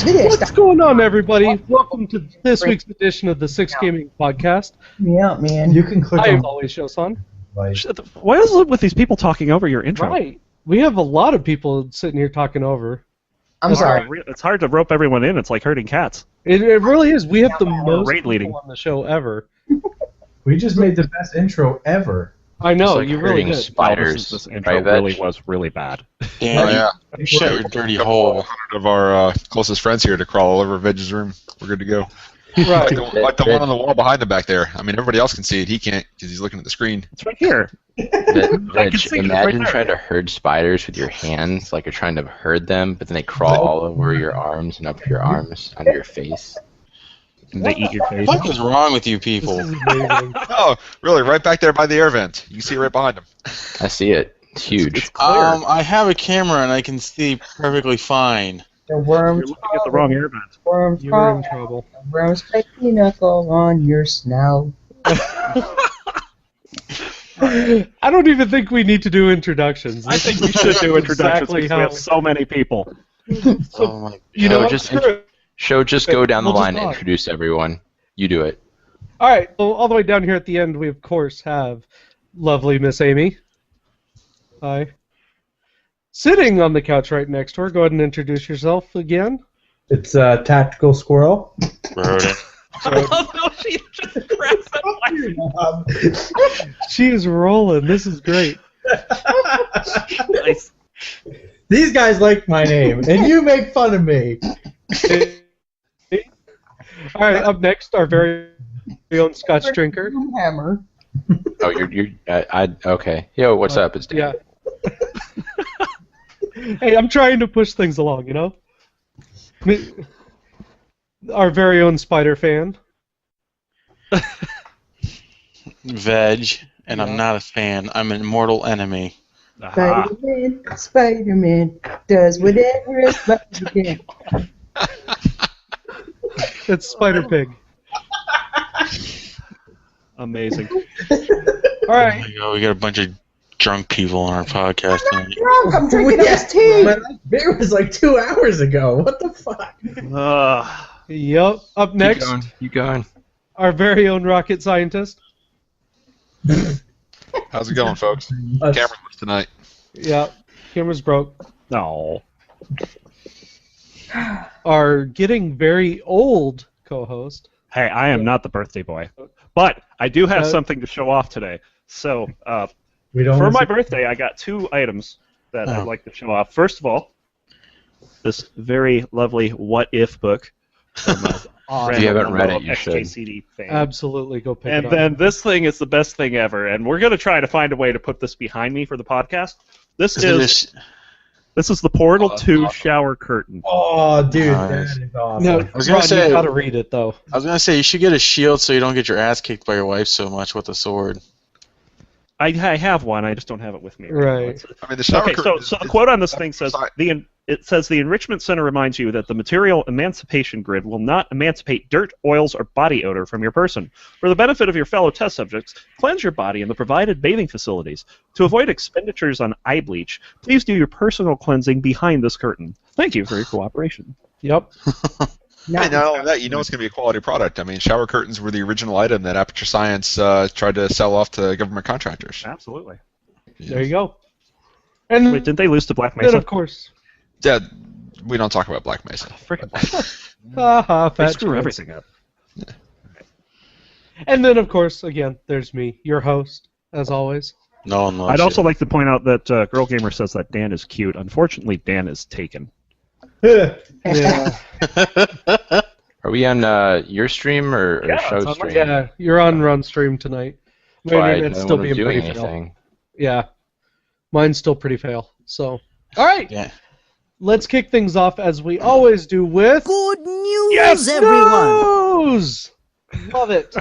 What's going on, everybody? Welcome to this week's edition of the Six Gaming Podcast. Yeah, man. You can click I am on always Showsan. What is it with these people talking over your intro? Right. We have a lot of people sitting here talking over. I'm sorry. It's hard to rope everyone in. It's like herding cats. It really is. We have the most rate leading people on the show ever. We just made the best intro ever. I know, Like you really did. spiders. This intro Right, really Veg? was really bad. Yeah, yeah. Shut your dirty hole. Of our closest friends here to crawl all over Veg's room. We're good to go. Right. Like the one on the wall behind him back there. I mean, everybody else can see it. He can't because he's looking at the screen. It's right here. Veg, see it imagine right there. trying to herd spiders with your hands, like you're trying to herd them, but then they crawl all over your arms and up your arms, under your face. And they eat your face. What is wrong with you This people? is amazing. Oh, really? Right back there by the air vent. You can see it right behind him. I see it. It's huge. It's clear. I have a camera and I can see perfectly fine. The You're worms looking at the wrong air vent. worms You were in crawl. trouble. Worms take your knuckle on your snout. I don't even think we need to do introductions. I think we should do introductions Exactly because we have so many people. Oh my You know, just screw it. Just go down the We'll just line and talk. introduce everyone. You do it. All right, so all the way down here at the end, we of course have lovely Miss Amy. Hi. Sitting on the couch right next to her, go ahead and introduce yourself again. It's Tactical Squirrel. She is rolling. This is great. Nice. These guys like my name, and you make fun of me. All right, up next, our very own Scotch drinker. Hammer. Oh, you're okay. Yo, what's up? It's Dan. Yeah. Hey, I'm trying to push things along, you know? Our very own spider fan. Veg, and I'm not a fan. I'm an mortal enemy. Aha. Spider-Man, Spider-Man does whatever a spider can. It's Spider Pig. Amazing. All right. We got a bunch of drunk people on our podcast tonight. Drunk, I'm drinking this tea. My last beer was like 2 hours ago. What the fuck? Yep. Up next, Keep going. our very own rocket scientist. How's it going, folks? Camera's tonight. Yeah. Camera's broke. No. Our getting very old co-host. Hey, I am not the birthday boy, but I do have Uh, something to show off today. So, We don't for my listen- birthday, I got 2 items that I'd like to show off. First of all, this very lovely What If book. From Awesome. If you haven't read it, you should. XKCD fan. Absolutely, go pick And it up. then this thing is the best thing ever, and we're going to try to find a way to put this behind me for the podcast. This is the Portal 2 shower curtain. Oh, dude, Nice. that is awesome. No, was gonna Ron, say- you gotta read it though. I was gonna say you should get a shield so you don't get your ass kicked by your wife so much with a sword. I have one, I just don't have it with me. Right. I mean, the shower Okay, curtain so is- the quote on this thing says Sorry. it says the Enrichment Center reminds you that the material emancipation grid will not emancipate dirt, oils, or body odor from your person. For the benefit of your fellow test subjects, cleanse your body in the provided bathing facilities. To avoid expenditures on eye bleach, please do your personal cleansing behind this curtain. Thank you for your cooperation. Yep. Hey, not only that, you know it's going to be a quality product. I mean, shower curtains were the original item that Aperture Science tried to sell off to government contractors. Absolutely. There you go. And Wait, didn't they lose to Black then Mesa? of course, Yeah, we don't talk about Black Mesa. Freaking Black Mesa. haha, They fat screw chance. everything up. And then of course, again, there's me, your host, as always. No one loves I'd also you. like to point out that Girl Gamer says that Dan is cute. Unfortunately, Dan is taken. Yeah. Are we on your stream or Yeah, show it's on my- stream? Yeah, you're on Run Stream tonight. My Why, internet's no still one was being doing pretty fail. anything. Yeah. Mine's still pretty fail. So, all right. Yeah. Let's kick things off as we always do with Good news, everyone! news. Love it.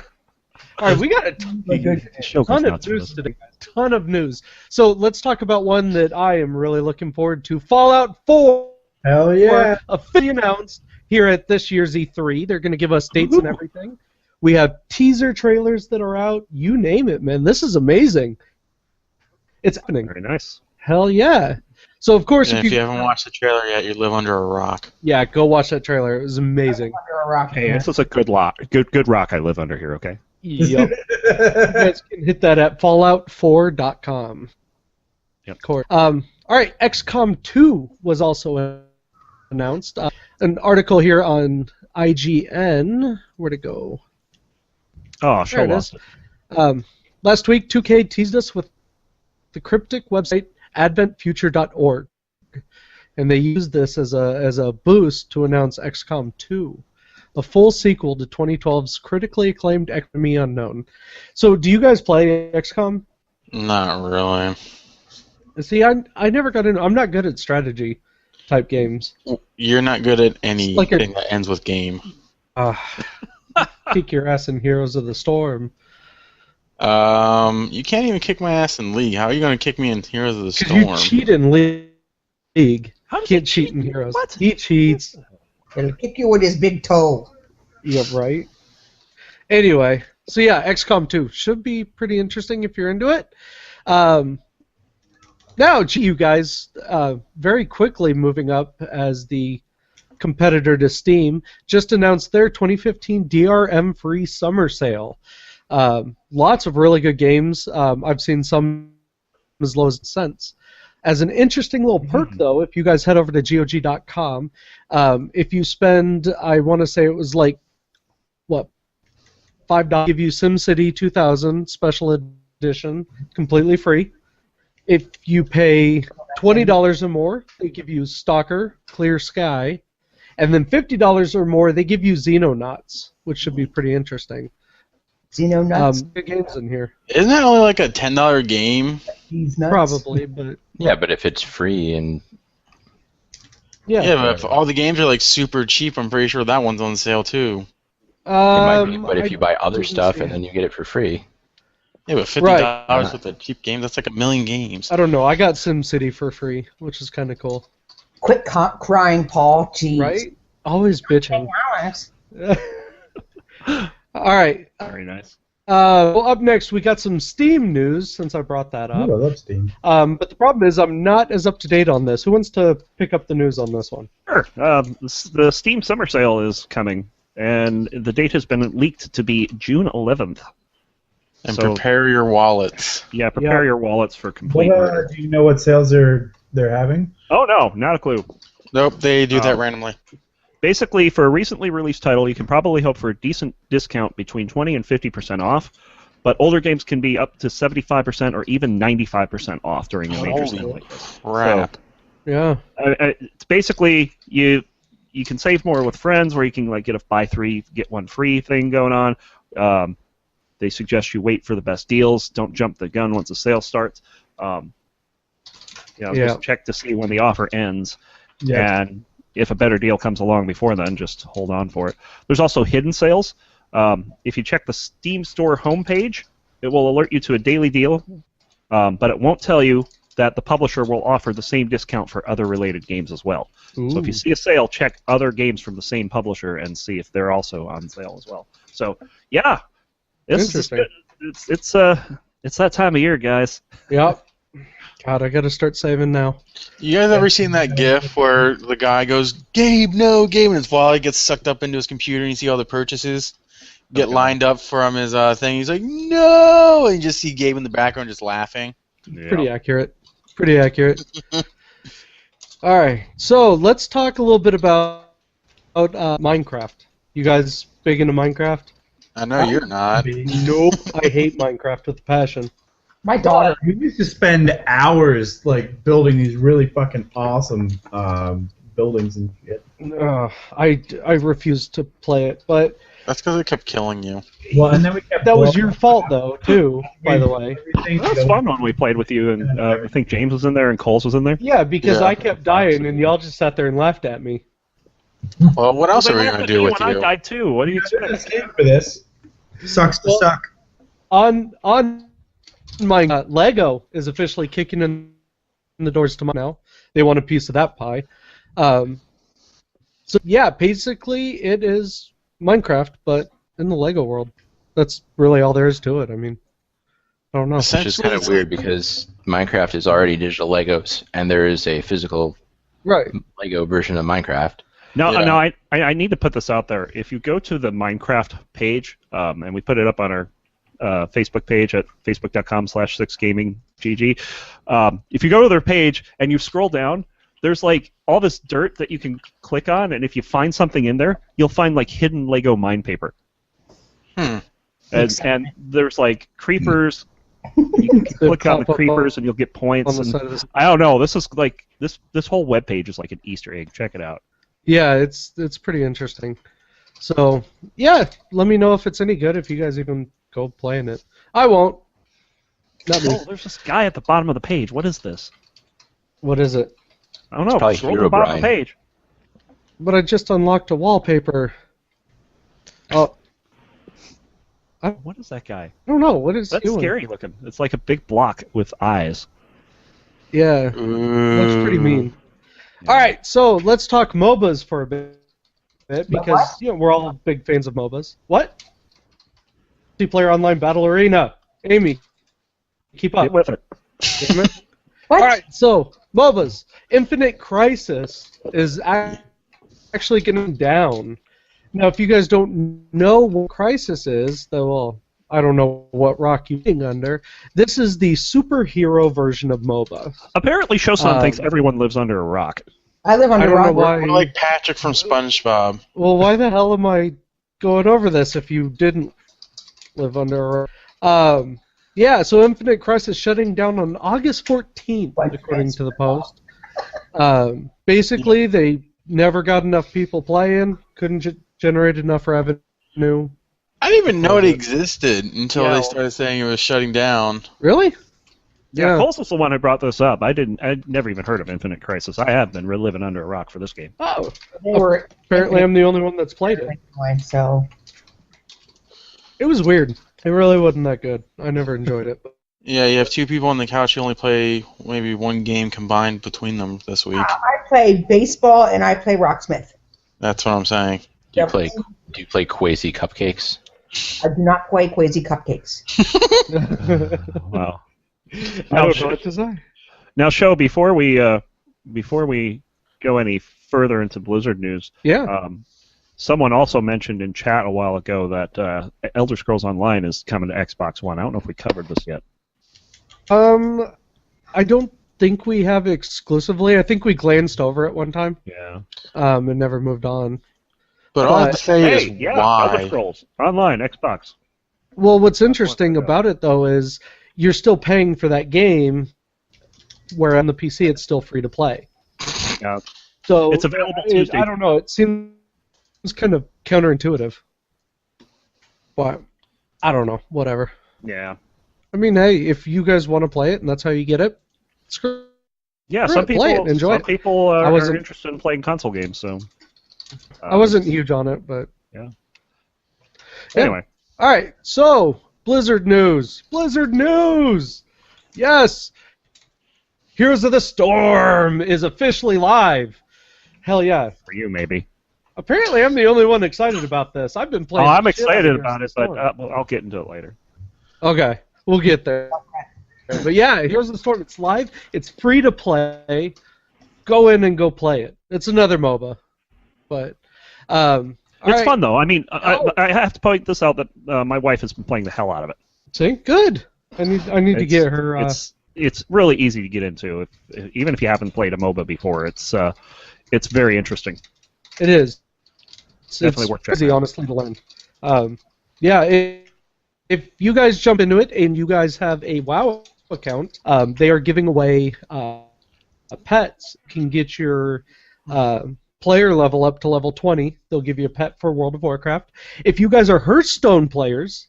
All right, we got a Show ton goes of nuts with news this. today. Ton of news. So let's talk about one that I am really looking forward to. Fallout 4 Hell yeah. officially announced here at this year's E3. They're going to give us dates and everything. We have teaser trailers that are out. You name it, man. This is amazing. It's happening. Very nice. Hell yeah. So, of course, And if you haven't watched the trailer yet, you live under a rock. Yeah, go watch that trailer. It was amazing. Under a rock. Hey, this is a good rock I live under here, okay? Yep. You guys can hit that at fallout4.com. Yep. Of course. All right, XCOM 2 was also announced. An article here on IGN. Where'd it go? Oh, There it is. Last week, 2K teased us with the cryptic website adventfuture.org, and they used this as a boost to announce XCOM 2, a full sequel to 2012's critically acclaimed Enemy Unknown. So, do you guys play XCOM? Not really. See, I never got into. I'm not good at strategy type games. You're not good at anything like that ends with game. Kick your ass in Heroes of the Storm. You can't even kick my ass in League. How are you going to kick me in Heroes of the Storm? You cheat in League. How does Can't he cheat in Heroes. What? He cheats. He'll kick you with his big toe. Yeah, right. Anyway, so yeah, XCOM 2 should be pretty interesting if you're into it. Now, you guys, very quickly moving up as the competitor to Steam, just announced their 2015 DRM-free summer sale. Lots of really good games. I've seen some as low as cents. As an interesting little perk, though, if you guys head over to GOG.com, if you spend, I want to say it was like, what, $5, give you SimCity 2000 Special Edition, completely free. If you pay $20 or more, they give you Stalker, Clear Sky, and then $50 or more, they give you Xenonauts, which should be pretty interesting. Xenonauts? Good games in here. Isn't that only like a $10 game? He's nuts. Probably, but Yeah, but if it's free and Yeah, but if all the games are like super cheap, I'm pretty sure that one's on sale too. it might be, but if you buy other stuff see and then you get it for free. Yeah, but $50 Right. with a cheap game, that's like a million games. I don't know. I got SimCity for free, which is kind of cool. Quit crying, Paul. Jeez. Right? Always bitching. Alex. All right. Very nice. Well, up next, we got some Steam news, since I brought that up. Ooh, I love Steam. But the problem is I'm not as up-to-date on this. Who wants to pick up the news on this one? Sure. The Steam Summer Sale is coming, and the date has been leaked to be June 11th. And So- prepare your wallets. Yeah, prepare your wallets for complete What, murder. do you know what sales they're having? Oh, no, not a clue. Nope, they do that randomly. Basically, for a recently released title, you can probably hope for a decent discount between 20 and 50% off, but older games can be up to 75% or even 95% off during a major sale like this. Crap. Yeah. It's basically you can save more with friends, where you can like get a buy 3 get 1 free thing going on. They suggest you wait for the best deals. Don't jump the gun once the sale starts. Just check to see when the offer ends, and if a better deal comes along before then, just hold on for it. There's also hidden sales. If you check the Steam Store homepage, it will alert you to a daily deal, but it won't tell you that the publisher will offer the same discount for other related games as well. So if you see a sale, check other games from the same publisher and see if they're also on sale as well. So yeah, Interesting. It's that time of year, guys. Yep. God, I gotta start saving now. You guys ever seen that GIF where the guy goes, Gabe, no, Gabe, and his wallet gets sucked up into his computer and you see all the purchases get lined up from his thing. He's like, no! And you just see Gabe in the background just laughing. Yeah. Pretty accurate. Pretty accurate. All right, so let's talk a little bit about Minecraft. You guys big into Minecraft? I know you're not. Nope. I hate Minecraft with a passion. My daughter. We used to spend hours like building these really fucking awesome buildings and shit. I refuse to play it, but That's because it kept killing you. Well, and then we kept that was blowing your fault though, too. By the way. everything That was fun when we played with you, and I think James was in there and Coles was in there. Yeah, because Yeah. I kept dying and y'all just sat there and laughed at me. Well, what else They are we laughed going at to do me with when you? I died too. What do you There's expect? a game for this. Sucks to Well- suck. On my Lego is officially kicking in the doors tomorrow now. They want a piece of that pie. So yeah, basically it is Minecraft, but in the Lego world. That's really all there is to it. I mean, I don't know. Which is kind of weird because Minecraft is already digital Legos, and there is a physical Lego version of Minecraft. No, I need to put this out there. If you go to the Minecraft page, and we put it up on our Facebook page at facebook.com/6gaminggg, if you go to their page and you scroll down, there's like all this dirt that you can click on, and if you find something in there, you'll find like hidden Lego mine paper. And there's like creepers. You can click on the creepers and you'll get points. I don't know. This is like this whole web page is like an Easter egg. Check it out. Yeah, it's pretty interesting. So yeah, let me know if it's any good. If you guys even go playing it, I won't. Not me. Oh, there's this guy at the bottom of the page. What is this? What is it? I don't know. Scroll to the bottom of the page. But I just unlocked a wallpaper. Oh. What is that guy? I don't know. What is That's doing? scary looking. It's like a big block with eyes. Yeah. Looks pretty mean. All right, so let's talk MOBAs for a bit because we're all big fans of MOBAs. What? Multiplayer Online Battle Arena. Amy, keep up. Get with it. Damn it. All right, so MOBAs. Infinite Crisis is actually getting down. Now, if you guys don't know what Crisis is, then, well, I don't know what rock you're eating under. This is the superhero version of MOBA. Apparently, Showsan thinks everyone lives under a rock. I live under a rock. We're like Patrick from SpongeBob. Well, why the hell am I going over this if you didn't live under a rock? Yeah, so Infinite Crisis shutting down on August 14th, according to the Post. Basically, they never got enough people playing, couldn't generate enough revenue. I didn't even know it existed until they started saying it was shutting down. Really? Yeah, Cole's was the one who brought this up. I'd never even heard of Infinite Crisis. I have been living under a rock for this game. Oh, apparently I'm the only one that's played it. So it was weird. It really wasn't that good. I never enjoyed it. Yeah, you have two people on the couch. You only play maybe one game combined between them this week. I play baseball and I play Rocksmith. That's what I'm saying. Do you play Quasi Cupcakes? I do not play Quasi Cupcakes. Wow. I don't know what to say. Now, Show, before we go any further into Blizzard news, someone also mentioned in chat a while ago that Elder Scrolls Online is coming to Xbox One. I don't know if we covered this yet. I don't think we have exclusively. I think we glanced over it one time. Yeah. And never moved on. But all I have to say is why. Elder Scrolls Online, Xbox. Well, what's interesting about it, though, is you're still paying for that game, where on the PC it's still free to play. Yeah. So it's available Tuesday. I don't know. It seems kind of counterintuitive. But I don't know. Whatever. Yeah. I mean, hey, if you guys want to play it and that's how you get it, screw yeah. it, Some people play it, enjoy some it. people are interested in playing console games, so. I wasn't huge on it, but yeah. Anyway. All right. So Blizzard news. Blizzard news. Yes. Heroes of the Storm is officially live. Hell yeah. For you, maybe. Apparently, I'm the only one excited about this. I've been playing. Oh, I'm excited about it, but I'll get into it later. Okay, we'll get there. But yeah, Heroes of the Storm. It's live. It's free to play. Go in and go play it. It's another MOBA, but it's fun though. I mean, I have to point this out that my wife has been playing the hell out of it. See, good. I need to get her. It's really easy to get into, even if you haven't played a MOBA before. It's very interesting. It is. It's definitely worth easy, honestly, to learn. If you guys jump into it and you guys have a WoW account, they are giving away pets. Can get your player level up to level 20. They'll give you a pet for World of Warcraft. If you guys are Hearthstone players,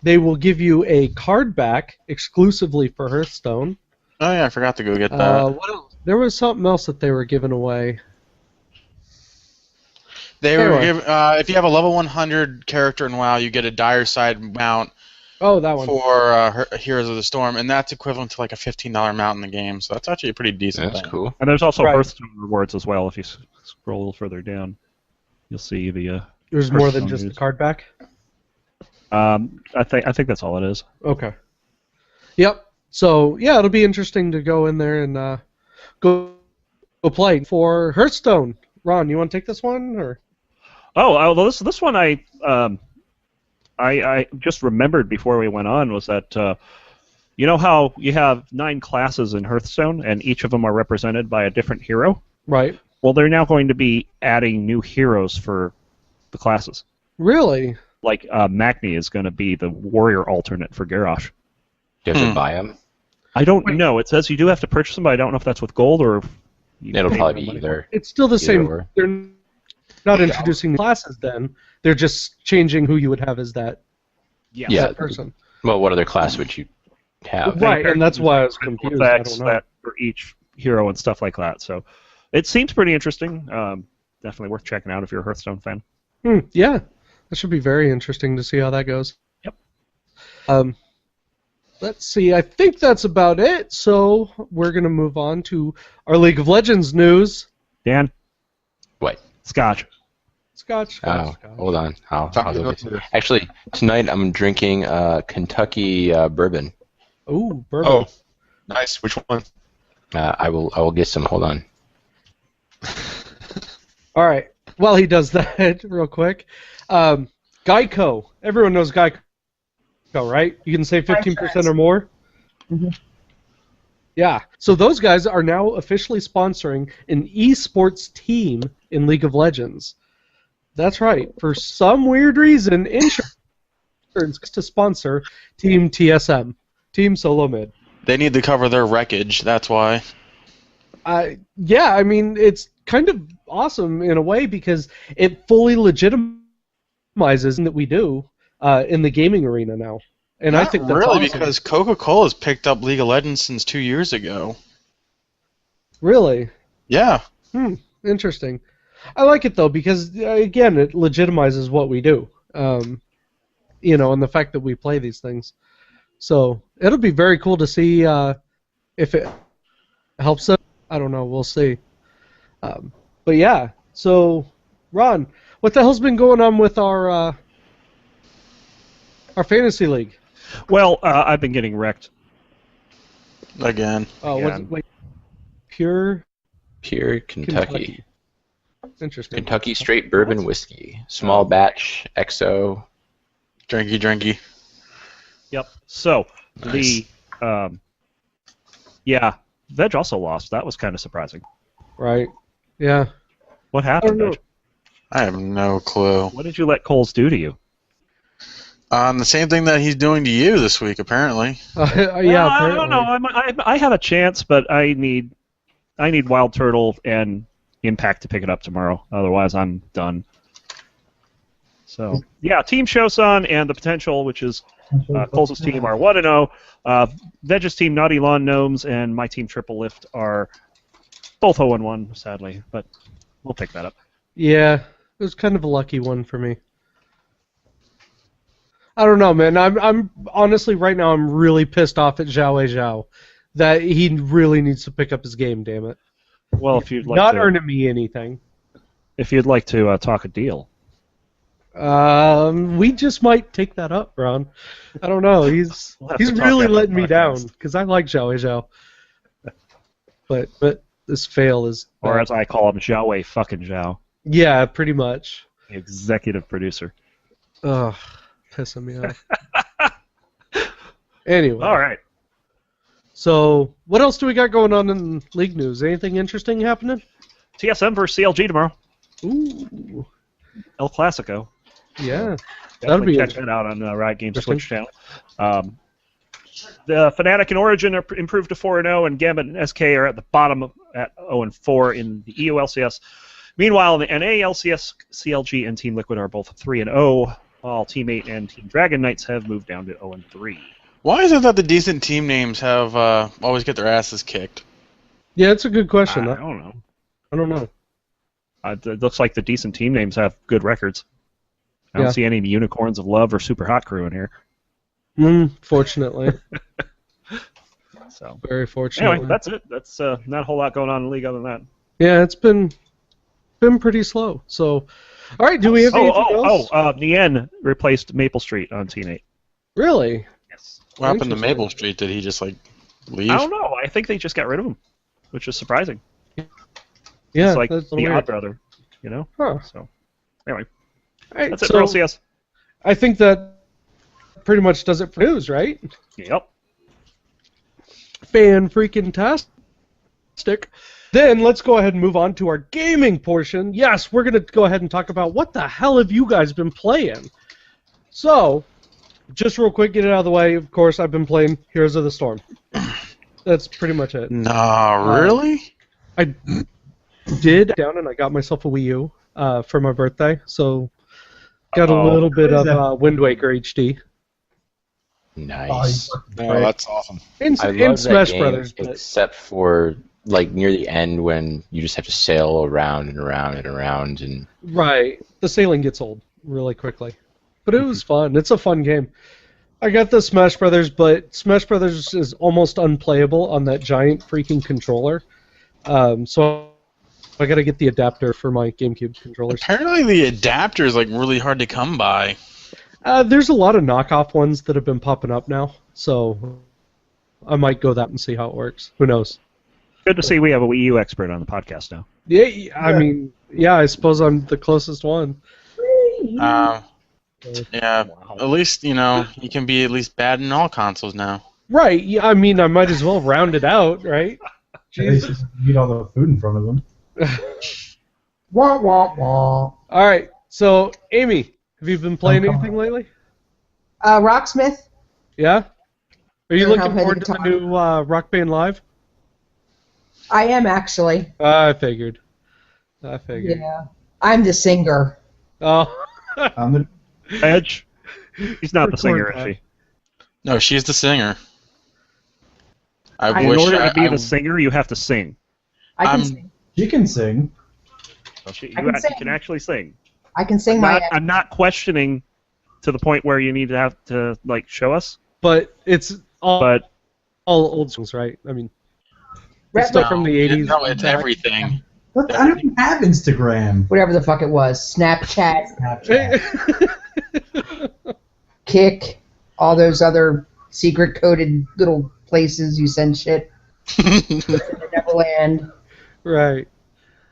they will give you a card back exclusively for Hearthstone. Oh yeah, I forgot to go get that. What else? There was something else that they were giving away. They were if you have a level 100 character in WoW, you get a dire side mount Oh, that one. For Heroes of the Storm, and that's equivalent to like a $15 amount in the game. So that's actually a pretty decent That's thing. cool. And there's also Right. Hearthstone rewards as well. If you scroll a little further down, you'll see the. There's more than Hearthstone just the news. card back? I think that's all it is. Okay. Yep. So, yeah, it'll be interesting to go in there and go play. For Hearthstone, Ron, you want to take this one? Or? Oh, well, this one I just remembered before we went on was that you know how you have 9 classes in Hearthstone and each of them are represented by a different hero? Right. Well, they're now going to be adding new heroes for the classes. Really? Like Magni is going to be the warrior alternate for Garrosh. You have to buy them. I don't know. It says you do have to purchase them, but I don't know if that's with gold or. If you It'll pay probably more be money. either. It's still the Either same. or. They're not introducing classes then. They're just changing who you would have as that, Yeah. that person. Well, what other class would you have? Right, and that's why I was confused. I Effects don't know. that for each hero and stuff like that. So it seems pretty interesting. Definitely worth checking out if you're a Hearthstone fan. Yeah, that should be very interesting to see how that goes. Yep. Let's see. I think that's about it. So we're gonna move on to our League of Legends news. Dan? What? Scotch. Scotch. Oh, hold on. I'll Time to go go get to- Actually, tonight I'm drinking Kentucky bourbon. Ooh, bourbon. Oh, nice. Which one? I will get some. Hold on. All right. While he does that, real quick, Geico. Everyone knows Geico, right? You can save 15% or more. Mhm. Yeah. So those guys are now officially sponsoring an esports team in League of Legends. That's right. For some weird reason, insurance to sponsor Team TSM, Team Solo Mid. They need to cover their wreckage. That's why. Yeah, I mean, it's kind of awesome in a way because it fully legitimizes that we do in the gaming arena now. And I Not think that's really awesome. because Coca-Cola's picked up League of Legends since 2 years ago. Really? Yeah. Interesting. I like it though because again, it legitimizes what we do. You know, and the fact that we play these things. So it'll be very cool to see if it helps us. I don't know. We'll see. But yeah. So, Ron, what the hell's been going on with our fantasy league? Well, I've been getting wrecked. Again. Oh, Yeah. wait. Pure Pure Kentucky. Interesting. Kentucky straight bourbon whiskey. Small batch, XO. Drinky. Yep. So, Nice. Veg also lost. That was kind of surprising. Right. Yeah. What I happened, don't know. Veg? I have no clue. What did you let Coles do to you? The same thing that he's doing to you this week, apparently. Yeah. Well, I don't apparently. know. I have a chance, but I need Wild Turtle and Impact to pick it up tomorrow. Otherwise, I'm done. So yeah, Team Showsan and the Potential, which is Coles' team, are 1-0. Veg's team, Naughty Lawn Gnomes, and my team, Triple Lift, are both 0-1, sadly, but we'll pick that up. Yeah, it was kind of a lucky one for me. I don't know, man. I'm honestly right now I'm really pissed off at Zhao that he really needs to pick up his game. Damn it! Well, if you'd like Not to, earning me anything. if you'd like to talk a deal, We just might take that up, Ron. I don't know. He's We'll have to talk really after letting the me down podcast. because I like Zhao. But this fail is. or bad. as I call him, Zhao fucking Zhao, Yeah, pretty much. the executive producer. Ugh, pissing me off. Anyway. All right. So, what else do we got going on in league news? Anything interesting happening? TSM versus CLG tomorrow. Ooh, El Clasico. yeah. Definitely be check that out on Riot Games interesting. Twitch channel. The Fnatic and Origin are improved to 4-0, and Gambit and SK are at the bottom at 0-4 in the EULCS. Meanwhile, the NALCS, CLG, and Team Liquid are both 3-0, while Team 8 and Team Dragon Knights have moved down to 0-3. Why is it that the decent team names have always get their asses kicked? Yeah, it's a good question. I don't know. I don't know. It looks like the decent team names have good records. I don't Yeah. see any Unicorns of Love or Super Hot Crew in here. Fortunately. So very fortunately. Anyway, that's it. That's not a whole lot going on in the league other than that. Yeah, it's been pretty slow. So, all right, do we have anything else? Nien replaced Maple Street on Team 8. Really? Yes. What happened to Maple Street? Did he just leave? I don't know. I think they just got rid of him, which is surprising. Yeah, it's like that's the weird. odd brother, Huh. So anyway, all right, that's it for LCS. I think that pretty much does it for news, right? Yep. Fan-freaking-tastic. Then let's go ahead and move on to our gaming portion. Yes, we're going to go ahead and talk about what the hell have you guys been playing. So, just real quick, get it out of the way. Of course, I've been playing Heroes of the Storm. That's pretty much it. Nah, really? I did down and I got myself a Wii U for my birthday, so got a little bit of Wind Waker HD. Nice. Oh, that's awesome. And I love Smash that game, Brothers, except for near the end when you just have to sail around and around and around and. Right, the sailing gets old really quickly, but it was fun. It's a fun game. I got the Smash Brothers, but Smash Brothers is almost unplayable on that giant freaking controller. So I got to get the adapter for my GameCube controllers. Apparently, the adapter is really hard to come by. There's a lot of knockoff ones that have been popping up now, so I might go that and see how it works. Who knows? Good to see we have a Wii U expert on the podcast now. Yeah, I mean, I suppose I'm the closest one. Yeah, at least, you can be at least bad in all consoles now. Right, yeah, I mean, I might as well round it out, right? Jesus. You eat all the food in front of them. Wah, wah, wah. All right, so, Amy, have you been playing anything lately? Rocksmith? Yeah? Are you Learn how looking to play forward the to the guitar. new Rock Band Live? I am actually. I figured. Yeah. I'm the singer. Oh. I'm the Edge? He's not the singer, Record is he? No, she's the singer. I In wish order to be I- the singer, you have to sing. I can I'm- sing. She can sing. So you I can sing. can actually sing. I can sing I'm not questioning to the point where you need to have to show us. But it's all But old songs, right? I mean, Rap- stuff from the 80s. No, it's everything. What? I don't even have Instagram. whatever the fuck it was. Snapchat, Snapchat. Kick, all those other secret coded little places you send shit. Neverland. Right.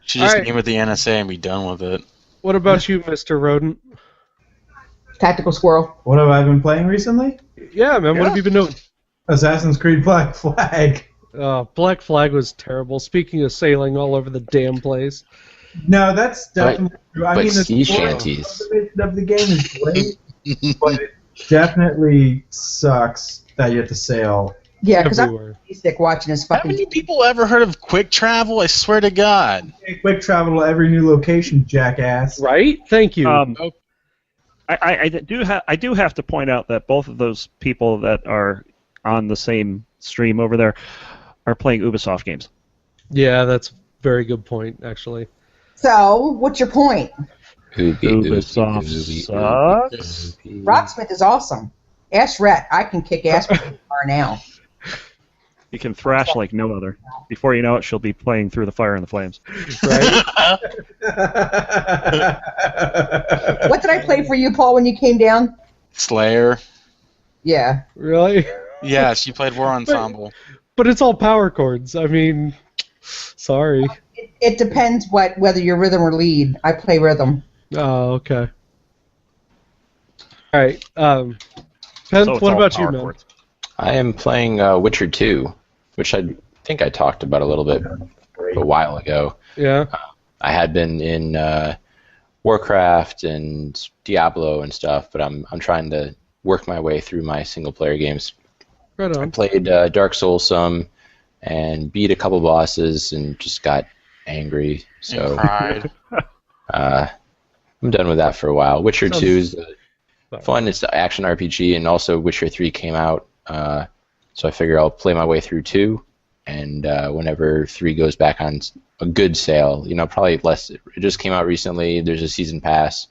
Should just All right. name it the NSA and be done with it. What about you, Mr. Rodent? Tactical Squirrel. What have I been playing recently? Yeah, man, what have you been doing? Assassin's Creed Black Flag. Black Flag was terrible. Speaking of sailing all over the damn place. No, that's definitely true. I but mean, the sea story shanties. of the game is great, but it definitely sucks that you have to sail. Yeah, because I'm Everywhere. sick watching this Haven't fucking. you people ever heard of quick travel? I swear to God. Quick travel to every new location, jackass. Right? Thank you. I do have to point out that both of those people that are on the same stream over there are playing Ubisoft games. Yeah, that's a very good point, actually. So, what's your point? Ubisoft sucks. Rocksmith is awesome. Ask Rhett. I can kick ass with the guitar now. You can thrash like no other. Before you know it, she'll be playing Through the Fire and the Flames. Right? What did I play for you, Paul, when you came down? Slayer. Yeah. Really? Yeah, she played War Ensemble. But it's all power chords. I mean, sorry. It depends whether you're rhythm or lead. I play rhythm. Oh, okay. All right. Penth, So it's what all about you, power man? chords. I am playing Witcher 2, which I think I talked about a little bit a while ago. Yeah. I had been in Warcraft and Diablo and stuff, but I'm trying to work my way through my single-player games. Right I on. played Dark Souls some and beat a couple bosses and just got angry. So And cried. I'm done with that for a while. Witcher Sounds 2 is fun. It's an action RPG, and also Witcher 3 came out, so I figure I'll play my way through 2, and whenever 3 goes back on a good sale, probably less. It just came out recently. There's a season pass.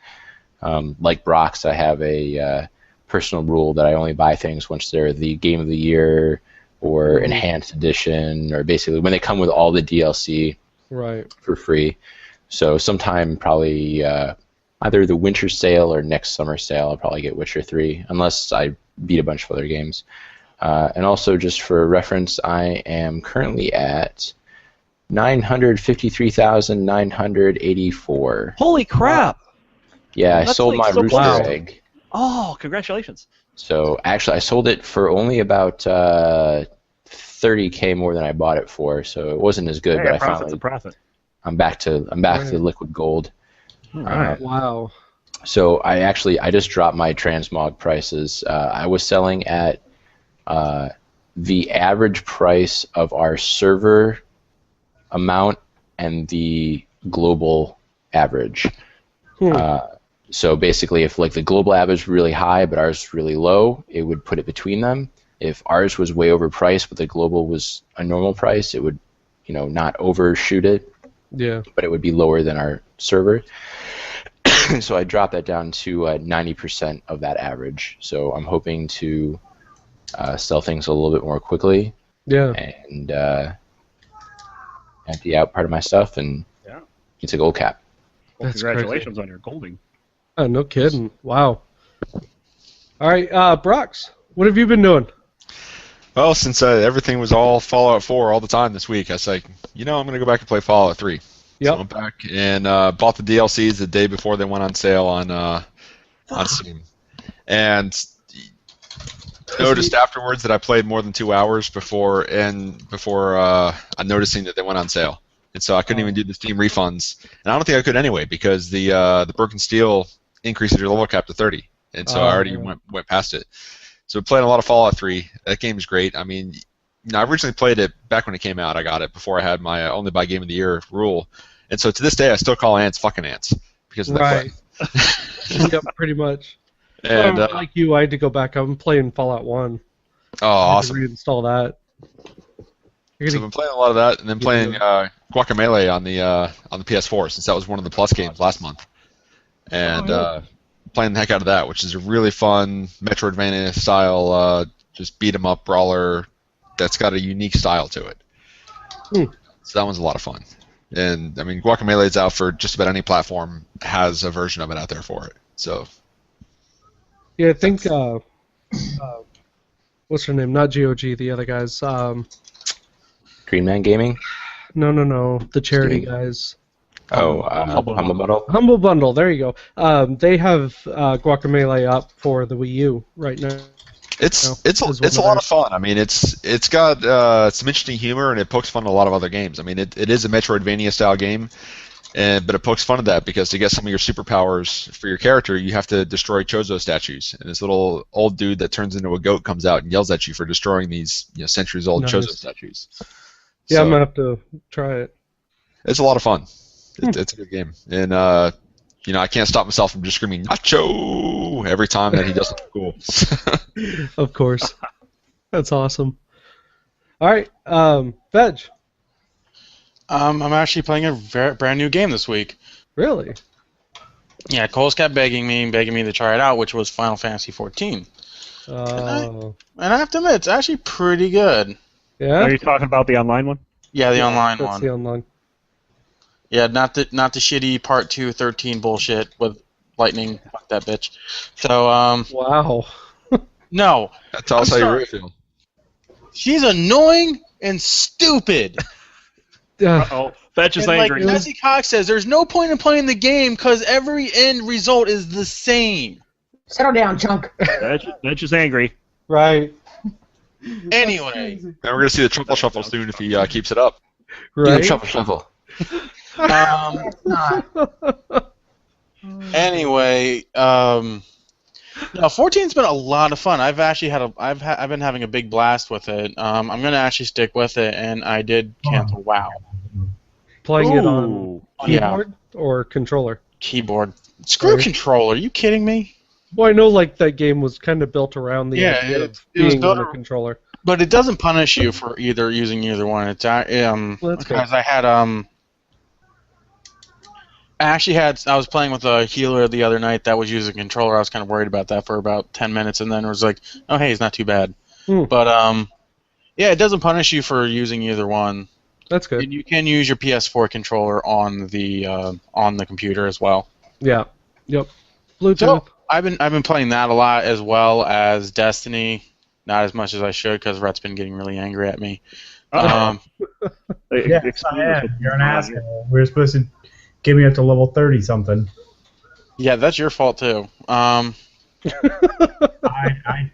Like Brox, I have a personal rule that I only buy things once they're the Game of the Year or Enhanced Edition, or basically when they come with all the DLC for free. So sometime probably either the winter sale or next summer sale, I'll probably get Witcher 3, unless I beat a bunch of other games. And also, just for reference, I am currently at 953,984. Holy crap! Yeah, That's I sold like my so rooster close. egg. Oh, congratulations! So actually, I sold it for only about 30K more than I bought it for. So it wasn't as good, Hey, but a I profit's finally a profit. I'm back to liquid gold. Right. Wow. So I just dropped my transmog prices. I was selling at the average price of our server amount and the global average. So basically, if like the global average was really high but ours was really low, it would put it between them. If ours was way overpriced but the global was a normal price, it would, not overshoot it. Yeah. But it would be lower than our server. So I dropped that down to 90% of that average. So I'm hoping to sell things a little bit more quickly. Yeah. And empty out part of my stuff and it's a gold cap. Well, That's congratulations on your golding. Oh, no kidding. Wow. All right, Brox, what have you been doing? Well, since everything was all Fallout 4 all the time this week, I was like, I'm going to go back and play Fallout 3. Yep. So I went back and bought the DLCs the day before they went on sale on Steam. And noticed afterwards that I played more than 2 hours before noticing that they went on sale. And so I couldn't even do the Steam refunds. And I don't think I could anyway, because the Broken Steel increases your level cap to 30. And so I already went past it. So playing a lot of Fallout 3. That game is great. I mean, I originally played it back when it came out. I got it before I had my only buy Game of the Year rule. And so to this day, I still call ants fucking ants because of that. Right. Yep, pretty much. And like you, I had to go back. I'm playing Fallout 1. Oh, awesome. I had to reinstall that. So I've been playing a lot of that, and then playing Guacamelee on the PS4, since that was one of the Plus games last month. And playing the heck out of that, which is a really fun Metroidvania style, just beat 'em up brawler that's got a unique style to it. So that one's a lot of fun. And I mean, Guacamele's out for just about any platform, has a version of it out there for it. So yeah, I think what's her name? Not GOG, the other guys. Green Man Gaming? No, the charity guys. Humble Bundle? Humble Bundle, there you go. They have Guacamelee up for the Wii U right now. It's a lot of fun. I mean, it's got some interesting humor, and it pokes fun at a lot of other games. I mean, it is a Metroidvania style game, but it pokes fun at that because to get some of your superpowers for your character, you have to destroy Chozo statues. And this little old dude that turns into a goat comes out and yells at you for destroying these centuries-old Chozo statues. Yeah, I'm gonna have to try it. It's a lot of fun. It's a good game, and I can't stop myself from just screaming "Nacho" every time that he does something cool. Of course, that's awesome. All right, Veg. I'm actually playing a brand new game this week. Really? Yeah, Cole's kept begging me to try it out, which was Final Fantasy XIV. And I have to admit, it's actually pretty good. Yeah. Are you talking about the online one? Yeah, the online that's one. The online. Yeah, not the shitty Part 2 13 bullshit with lightning. Fuck that bitch. So Wow. No. Tell us how you really feel. She's annoying and stupid. Uh-oh. Fetch is angry. Like Jesse Cox says, there's no point in playing the game because every end result is the same. Settle down, chunk. Fetch is angry. Right. Anyway. And we're going to see the Truffle Shuffle soon if he keeps it up. Right. Truffle Shuffle. Anyway, no, 14's been a lot of fun. I've actually I've been having a big blast with it. I'm gonna actually stick with it, and I did cancel WoW. Playing it on keyboard or controller? Keyboard. Screw controller. Are you kidding me? Well, I know like that game was kind of built around the idea of being on a controller. But it doesn't punish you for using either one. It's because I had I was playing with a healer the other night that was using a controller. I was kind of worried about that for about 10 minutes, and then it was like, oh, hey, it's not too bad. But, yeah, it doesn't punish you for using either one. That's good. And you can use your PS4 controller on the computer as well. Yeah. Yep. Bluetooth. So, I've been playing that a lot, as well as Destiny. Not as much as I should, because Rhett's been getting really angry at me. Yes, I am. You're an asshole. We were supposed to get me up to level 30-something. Yeah, that's your fault, too. I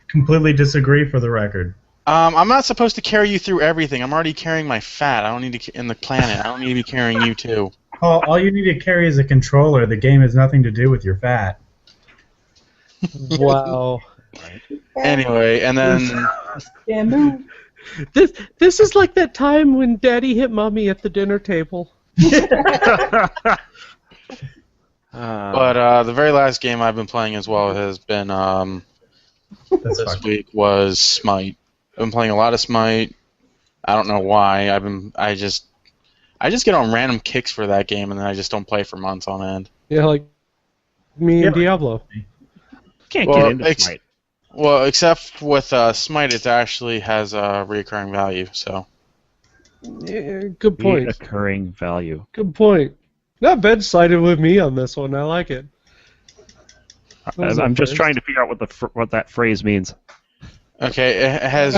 completely disagree, for the record. I'm not supposed to carry you through everything. I'm already carrying my fat. I don't need to in the planet. I don't need to be carrying you, too. All you need to carry is a controller. The game has nothing to do with your fat. Wow. Anyway, and then... This is like that time when Daddy hit Mommy at the dinner table. But the very last game I've been playing as well has been this week was Smite. I've been playing a lot of Smite. I don't know why. I just get on random kicks for that game, and then I just don't play for months on end. Yeah, like me and Diablo. Can't get into Smite. Well, except with Smite, it actually has a recurring value. So. Yeah, good point. Recurring value. Good point. Not Ben sided with me on this one. I like it. I'm just trying to figure out what that phrase means. Okay, it has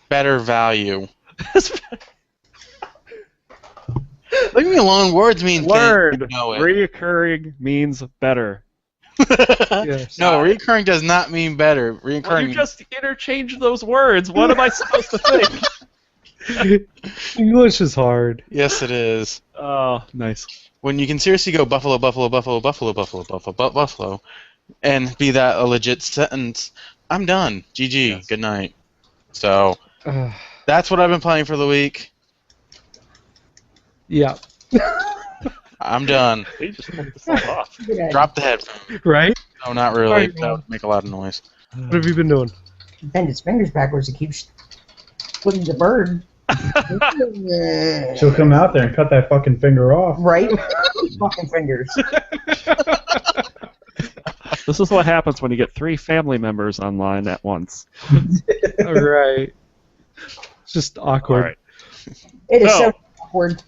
better value. Leave me alone. Words mean Word. things. Know it. Reoccurring means better. Yes. No, recurring does not mean better. Reoccurring. Well, you just interchanged those words. What am I supposed to think? English is hard. Yes, it is. Oh, nice. When you can seriously go buffalo, buffalo, buffalo, buffalo, buffalo, buffalo, buffalo, and be that a legit sentence, I'm done. GG. Yes. Good night. So, that's what I've been playing for the week. Yeah. I'm done. He just pulled himself off. Drop the headphone. Right? No, not really. Right, that would make a lot of noise. What have you been doing? Bend his fingers backwards to keep flipping the bird. She'll come out there and cut that fucking finger off. Right? Fucking fingers. This is what happens when you get 3 family members online at once. All right. It's just awkward. All right. It is so awkward.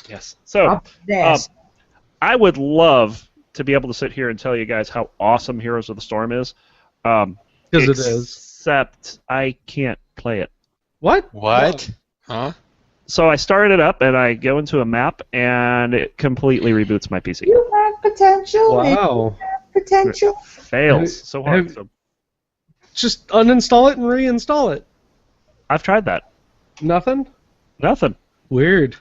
Yes. So, I would love to be able to sit here and tell you guys how awesome Heroes of the Storm is. Because it is. Except I can't play it. What? What? Huh? So I start it up, and I go into a map, and it completely reboots my PC. You have potential. Wow. You have potential. Fails so hard. So just uninstall it and reinstall it. I've tried that. Nothing? Nothing. Weird.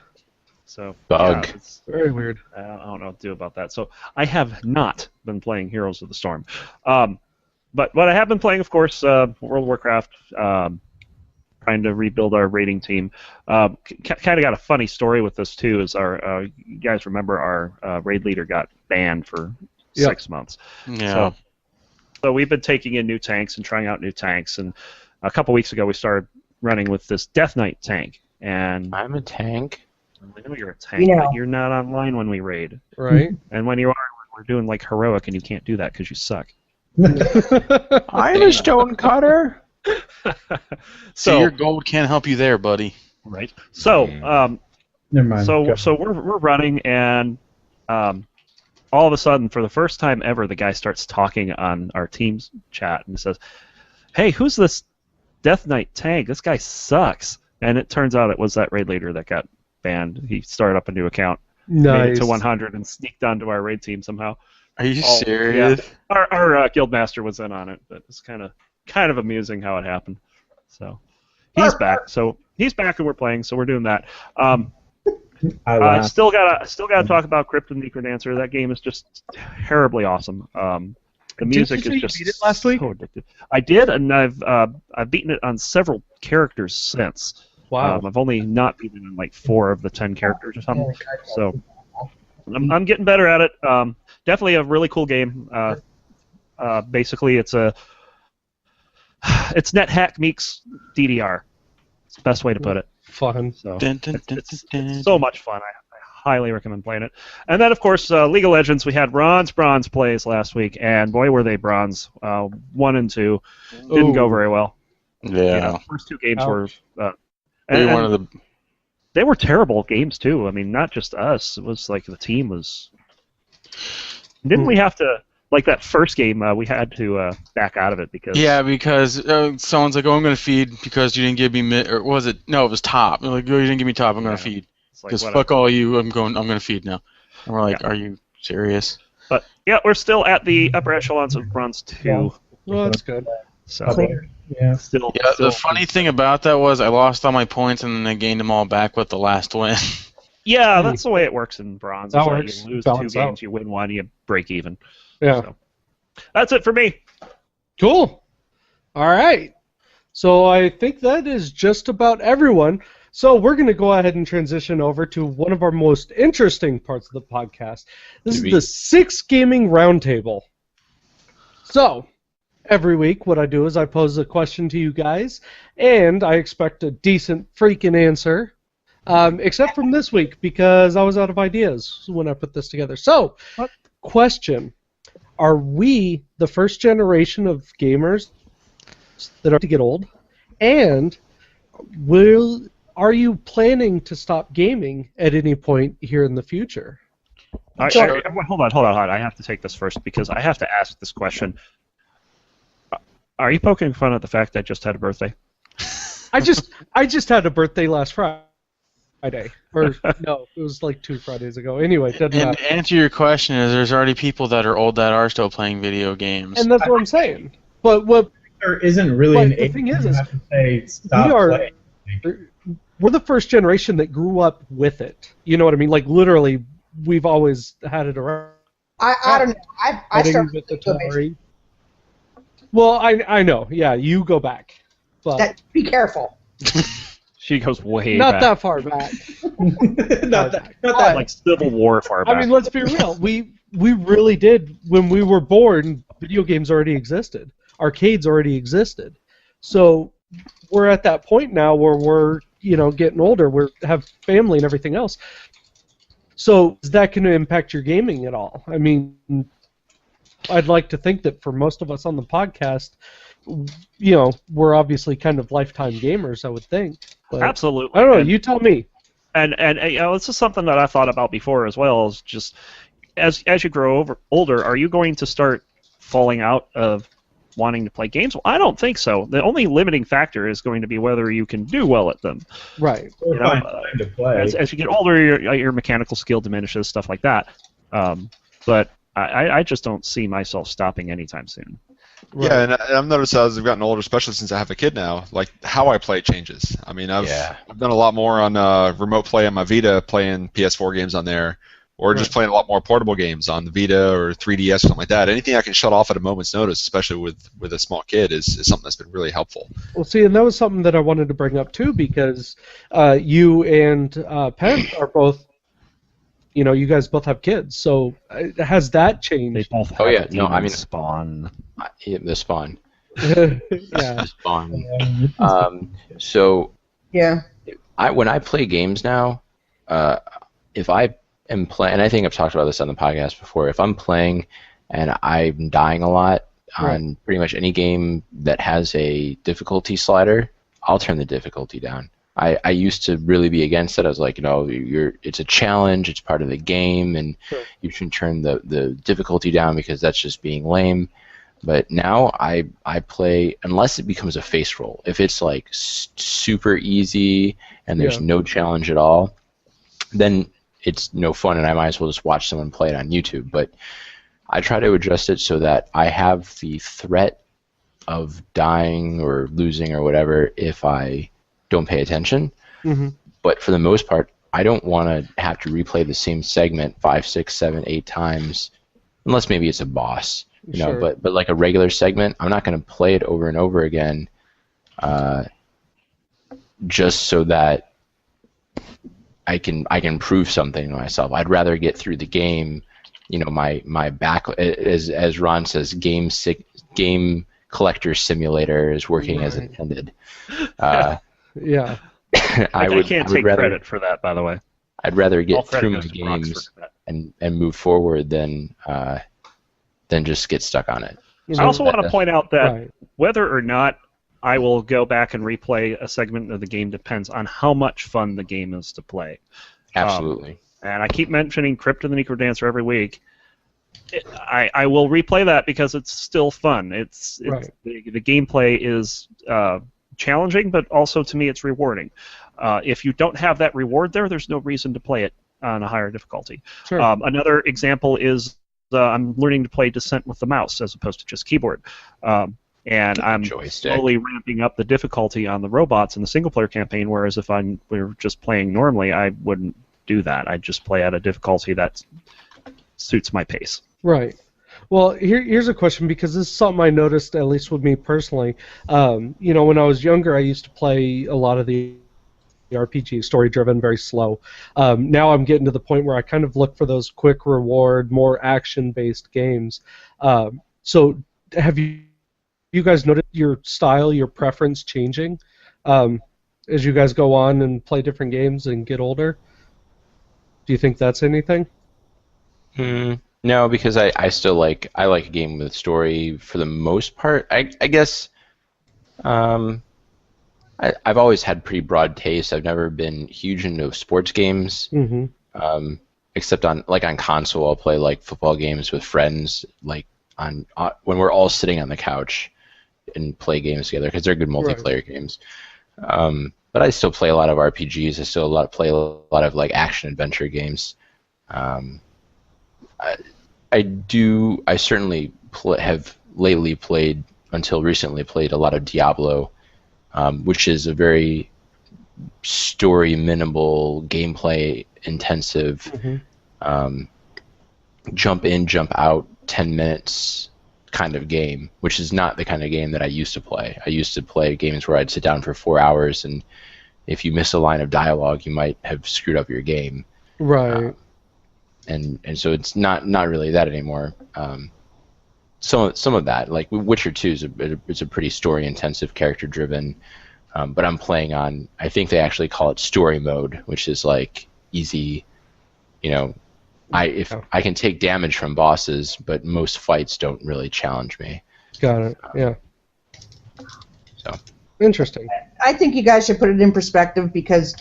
So Bug. Yeah, it's very weird. I don't know what to do about that. So I have not been playing Heroes of the Storm. But what I have been playing, of course, World of Warcraft, trying to rebuild our raiding team. Kind of got a funny story with this, too, is our you guys remember our raid leader got banned for 6 months. Yeah. So we've been taking in new tanks and trying out new tanks, and a couple weeks ago we started running with this Death Knight tank. And I'm a tank. I know you're a tank, but you're not online when we raid. Right. And when you are, we're doing like heroic, and you can't do that because you suck. I'm a stone cutter. So your gold can't help you there, buddy. Right. So, Never mind. So we're running, and all of a sudden, for the first time ever, the guy starts talking on our team's chat and says, "Hey, who's this Death Knight tank? This guy sucks." And it turns out it was that raid leader that got banned. He started up a new account, made it to 100, and sneaked onto our raid team somehow. Are you serious? Yeah. Our guild master was in on it, but it's kind of amusing how it happened. So he's back. So he's back, and we're playing. So we're doing that. I still gotta talk about Crypt of Necrodancer. That game is just terribly awesome. The music is just beat it last week? so addictive. I did, and I've beaten it on several characters since. Wow. I've only not beaten it on like 4 of the 10 characters or something. So I'm getting better at it. Definitely a really cool game. Basically, it's NetHack meets DDR. It's the best way to put it. Fun. So it's so much fun. I highly recommend playing it. And then, of course, League of Legends, we had Ron's bronze plays last week, and boy, were they bronze. 1 and 2 didn't go very well. Yeah. The first 2 games were... They were terrible games, too. I mean, not just us. It was like the team was... Didn't we have to... Like that first game, we had to back out of it because... Yeah, because someone's like, "Oh, I'm going to feed because you didn't give me mid," or was it? No, it was top. They're like, "Oh, you didn't give me top. I'm going to feed because fuck all you. I'm going to feed now." And we're like, "Are you serious?" But yeah, we're still at the upper echelons of bronze 2. Well, that's good. So Still. The funny thing about that was I lost all my points and then I gained them all back with the last win. Yeah, that's the way it works in bronze. That Like works. you lose Balance 2 games, out. you win 1, you break even. Yeah. So, that's it for me. Cool. All right. So I think that is just about everyone. So we're going to go ahead and transition over to one of our most interesting parts of the podcast. This is the 6 Gaming Roundtable. So every week what I do is I pose a question to you guys, and I expect a decent freaking answer, except from this week because I was out of ideas when I put this together. So, question. Are we the first generation of gamers that are to get old? And are you planning to stop gaming at any point here in the future? Hold on. I have to take this first because I have to ask this question. Are you poking fun at the fact I just had a birthday? I just had a birthday last Friday. Or no, it was like 2 Fridays ago. Anyway, doesn't And matter. to answer your question is there's already people that are old that are still playing video games. And that's what I'm saying. But what There isn't really But an the age thing you is have to say stop playing. we're the first generation that grew up with it. You know what I mean? Like literally, we've always had it around. I don't know. I started with the with Atari. Well, I know. Yeah, you go back. But be careful. She goes way not back. that far back. not that. Like Civil War far back. I mean, let's be real. We really did. When we were born, video games already existed. Arcades already existed. So we're at that point now where we're getting older. We have family and everything else. So is that going to impact your gaming at all? I mean, I'd like to think that for most of us on the podcast, we're obviously kind of lifetime gamers, I would think. But Absolutely. I don't know. You tell me. And this is something that I thought about before as well. Is just as you grow older, are you going to start falling out of wanting to play games? Well, I don't think so. The only limiting factor is going to be whether you can do well at them. Right. Find time to play. As you get older, your mechanical skill diminishes, stuff like that. But I just don't see myself stopping anytime soon. Right. Yeah, and I've noticed as I've gotten older, especially since I have a kid now, like how I play changes. I mean, I've done a lot more on remote play on my Vita, playing PS4 games on there, or just playing a lot more portable games on the Vita or 3DS or something like that. Anything I can shut off at a moment's notice, especially with a small kid, is something that's been really helpful. Well, see, and that was something that I wanted to bring up too, because you and Penn are both, you guys both have kids. So has that changed? They both have Spawn. The Spawn. Yeah. The Spawn. So Yeah. when I play games now, if I am playing, and I think I've talked about this on the podcast before, if I'm playing and I'm dying a lot on pretty much any game that has a difficulty slider, I'll turn the difficulty down. I used to really be against it. I was like, it's a challenge, it's part of the game, and you shouldn't turn the difficulty down because that's just being lame. But now I play, unless it becomes a face roll. If it's like super easy and there's no challenge at all, then it's no fun, and I might as well just watch someone play it on YouTube. But I try to adjust it so that I have the threat of dying or losing or whatever if I don't pay attention. Mm-hmm. But for the most part, I don't want to have to replay the same segment 5, 6, 7, 8 times, unless maybe it's a boss. But like a regular segment, I'm not going to play it over and over again, just so that I can prove something to myself. I'd rather get through the game. My back, as Ron says, game collector simulator is working as intended. Yeah. I can't take rather, credit for that, by the way. I'd rather All get credit through my goes to Brox games for that. and move forward than just get stuck on it. You I know, also want to point out that right. whether or not I will go back and replay a segment of the game depends on how much fun the game is to play. Absolutely. And I keep mentioning Crypt of the Necrodancer every week. I will replay that because it's still fun. It's Right. the gameplay is challenging, but also to me it's rewarding. If you don't have that reward there's no reason to play it on a higher difficulty. Sure. Another example is I'm learning to play Descent with the mouse as opposed to just keyboard. And I'm Joystick. slowly ramping up the difficulty on the robots in the single-player campaign, whereas if we were just playing normally, I wouldn't do that. I'd just play at a difficulty that suits my pace. Right. Well, here's a question, because this is something I noticed, at least with me personally. When I was younger, I used to play a lot of the RPG, story-driven, very slow. Now I'm getting to the point where I kind of look for those quick reward, more action-based games. So have you guys noticed your style, your preference changing as you guys go on and play different games and get older? Do you think that's anything? No, because I still like a game with story for the most part. I guess I've always had pretty broad taste. I've never been huge into sports games, except on console. I'll play like football games with friends, like on when we're all sitting on the couch and play games together, because they're good multiplayer games. But I still play a lot of RPGs. I still play a lot of like action adventure games. I certainly have lately played, until recently, played a lot of Diablo, which is a very story minimal, gameplay intensive, jump in, jump out, 10 minutes kind of game, which is not the kind of game that I used to play. I used to play games where I'd sit down for 4 hours, and if you miss a line of dialogue, you might have screwed up your game. Right. And so it's not really that anymore. Some of that, like Witcher 2 is a pretty story intensive, character driven, but I'm playing on, I think they actually call it story mode, which is like easy. I can take damage from bosses, but most fights don't really challenge me. Got it. Yeah. So interesting. I think you guys should put it in perspective, because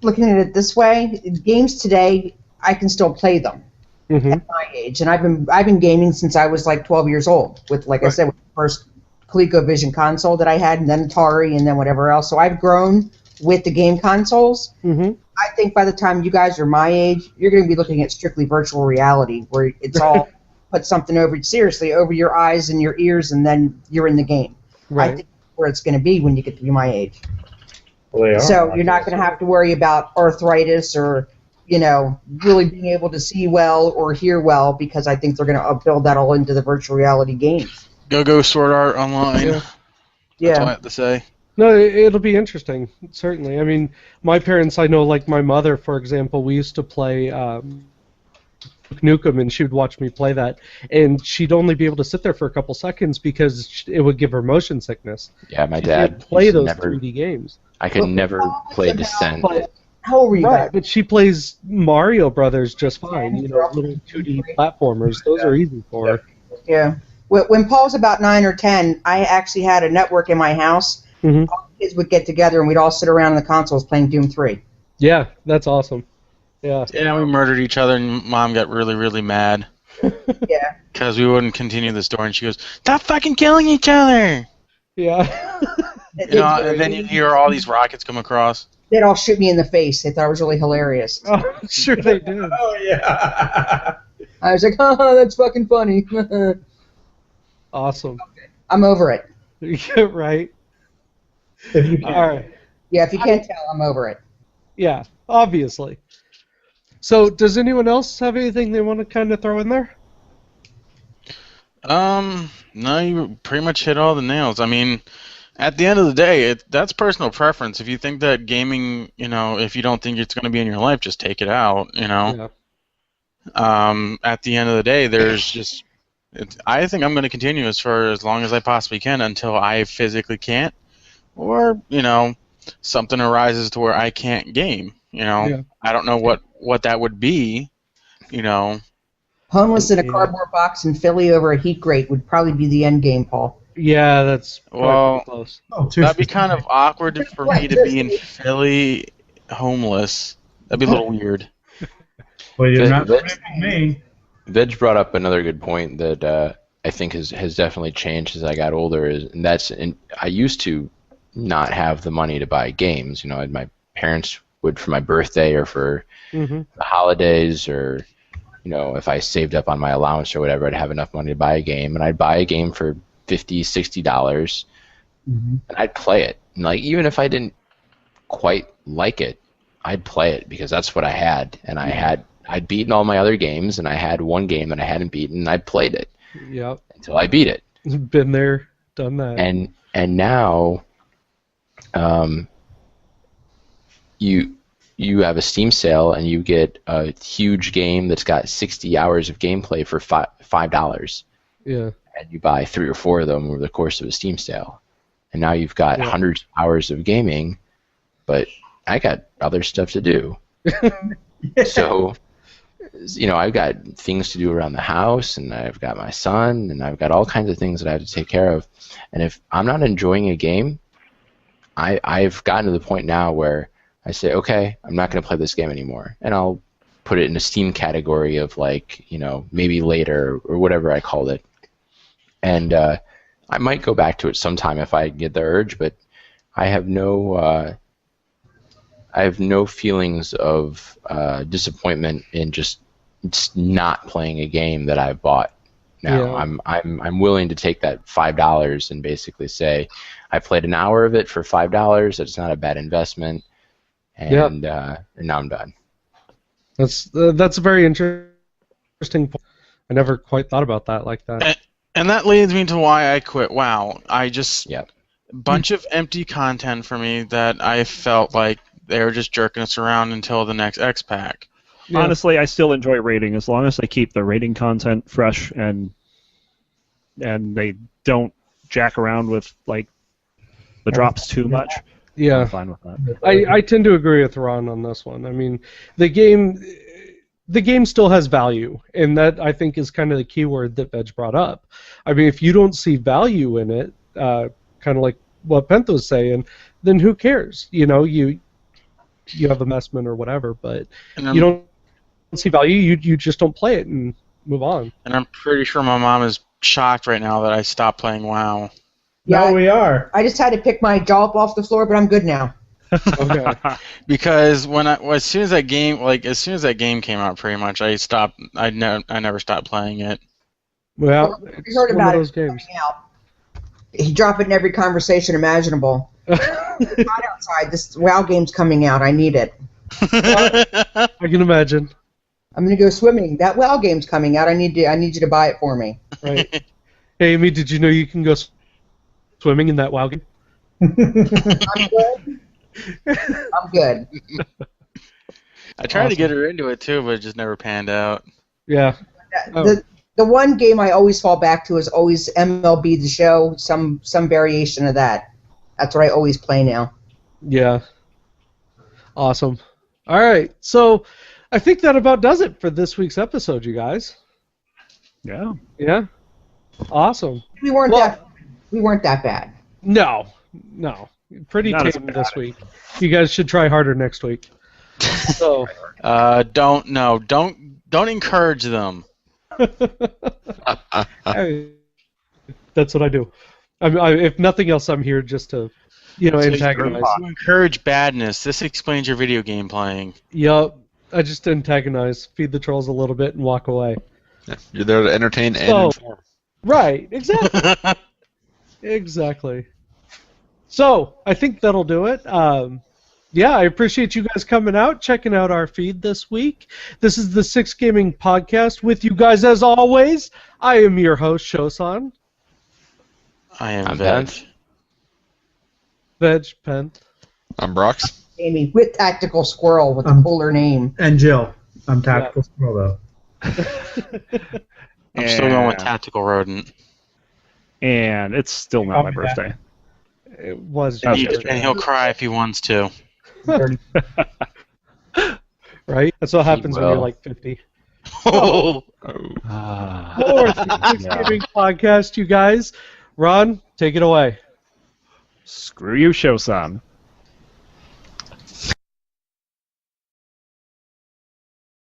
looking at it this way, games today, I can still play them at my age, and I've been gaming since I was like 12 years old. With, like I said, with the first ColecoVision console that I had, and then Atari, and then whatever else. So I've grown with the game consoles. I think by the time you guys are my age, you're going to be looking at strictly virtual reality, where it's all put something over your eyes and your ears, and then you're in the game. Right. I think that's where it's going to be when you get to be my age. Well, they are. So you're not going to have to worry about arthritis or really being able to see well or hear well, because I think they're going to build that all into the virtual reality games. Go Sword Art Online. Yeah. That's all I have to say. No, it'll be interesting, certainly. I mean, my parents, I know, like my mother, for example, we used to play Nukem, and she would watch me play that, and she'd only be able to sit there for a couple seconds because it would give her motion sickness. Yeah, my She dad can't play those never, 3D games. I could never play Descent. How old were you Right, guys? but she plays Mario Brothers just fine. Little 2D platformers. Those are easy for her. Yeah. When Paul was about 9 or 10, I actually had a network in my house. All the kids would get together, and we'd all sit around on the consoles playing Doom 3. Yeah, that's awesome. Yeah. Yeah, we murdered each other, and Mom got really, really mad. Yeah. Because we wouldn't continue the story, and she goes, "Stop fucking killing each other!" Yeah. And then you hear all these rockets come across. They'd all shoot me in the face. They thought it was really hilarious. Oh, sure they did. Oh yeah. I was like, oh, that's fucking funny. Awesome. I'm over it. Yeah, right. If you can. All right. Yeah, if you can't tell, I'm over it. Yeah, obviously. So, does anyone else have anything they want to kind of throw in there? No, you pretty much hit all the nails. I mean, at the end of the day, that's personal preference. If you think that gaming, if you don't think it's going to be in your life, just take it out, Yeah. At the end of the day, I think I'm going to continue for as long as I possibly can until I physically can't, or, something arises to where I can't game. Yeah. I don't know what what that would be, you know. Homeless in a cardboard box in Philly over a heat grate would probably be the end game, Paul. Yeah, that's probably close. That'd be kind of awkward for me to be in Philly homeless. That'd be a little weird. Well, you're not predicting me. Veg brought up another good point that I think has definitely changed as I got older. I used to not have the money to buy games. You know, my parents would for my birthday or for the holidays, or you know, if I saved up on my allowance or whatever, I'd have enough money to buy a game, and I'd buy a game for $50, $60, and I'd play it. And like, even if I didn't quite like it, I'd play it because that's what I had, and I'd beaten all my other games, and I had one game that I hadn't beaten, and I played it until I beat it. Been there, done that. And now, you have a Steam sale and you get a huge game that's got 60 hours of gameplay for $5. Yeah. And you buy 3 or 4 of them over the course of a Steam sale, and now you've got hundreds of hours of gaming, but I got other stuff to do. So, you know, I've got things to do around the house, and I've got my son, and I've got all kinds of things that I have to take care of. And if I'm not enjoying a game, I've gotten to the point now where I say, okay, I'm not going to play this game anymore, and I'll put it in a Steam category of, like, you know, maybe later or whatever I called it. And I might go back to it sometime if I get the urge, but I have no feelings of disappointment in just not playing a game that I've bought now. Yeah. I'm willing to take that $5 and basically say I played an hour of it for $5. That's not a bad investment, and now I'm done. That's a very interesting point. I never quite thought about that like that. And that leads me to why I quit WoW. I just Yep. bunch of empty content for me that I felt like they were just jerking us around until the next X pack. Yeah. Honestly, I still enjoy raiding as long as they keep the raiding content fresh and they don't jack around with like the drops too much. Yeah, I'm fine with that. I tend to agree with Ron on this one. I mean, the game still has value, and that I think is kind of the key word that Veg brought up. I mean, if you don't see value in it, kind of like what Penta was saying, then who cares? You know, you have investment or whatever, but you don't see value, you just don't play it and move on. And I'm pretty sure my mom is shocked right now that I stopped playing WoW. Yeah, No, we are. I just had to pick my jaw up off the floor, but I'm good now. Okay. Because as soon as that game came out, pretty much I stopped. I never stopped playing it. Well, We it's heard one about of those it games. coming out. He dropped it in every conversation imaginable. It's hot outside. This WoW game's coming out. I need it. I can imagine. I'm gonna go swimming. That WoW game's coming out. I need you to buy it for me. Right. Hey, Amy, did you know you can go swimming in that WoW game? I'm good. I'm good. I tried to get her into it too, but it just never panned out. Yeah. The one game I always fall back to is always MLB The Show, some variation of that. That's what I always play now. Yeah. Awesome. All right. So I think that about does it for this week's episode, you guys. Yeah. Yeah. Awesome. We weren't that bad. No. Pretty Not as tame bad. this week. You guys should try harder next week. So. Don't encourage them. That's what I do. If nothing else, I'm here just to, antagonize. You encourage badness. This explains your video game playing. Yup. I just antagonize, feed the trolls a little bit, and walk away. Yeah, you're there to entertain and inform. Right. Exactly. Exactly. So I think that'll do it. Yeah, I appreciate you guys coming out, checking out our feed this week. This is the Six Gaming Podcast with you guys as always. I am your host, Showsan. I'm Veg. Pent. I'm Brox. Amy with Tactical Squirrel with a cooler name. And Jill. I'm Tactical Squirrel, though. I'm still going with Tactical Rodent. And it's still not my birthday. It was And just he'll cry if he wants to. Right? That's what happens when you're will. like 50. Oh. Fourth Thanksgiving podcast, you guys. Ron, take it away. Screw you, Showsan.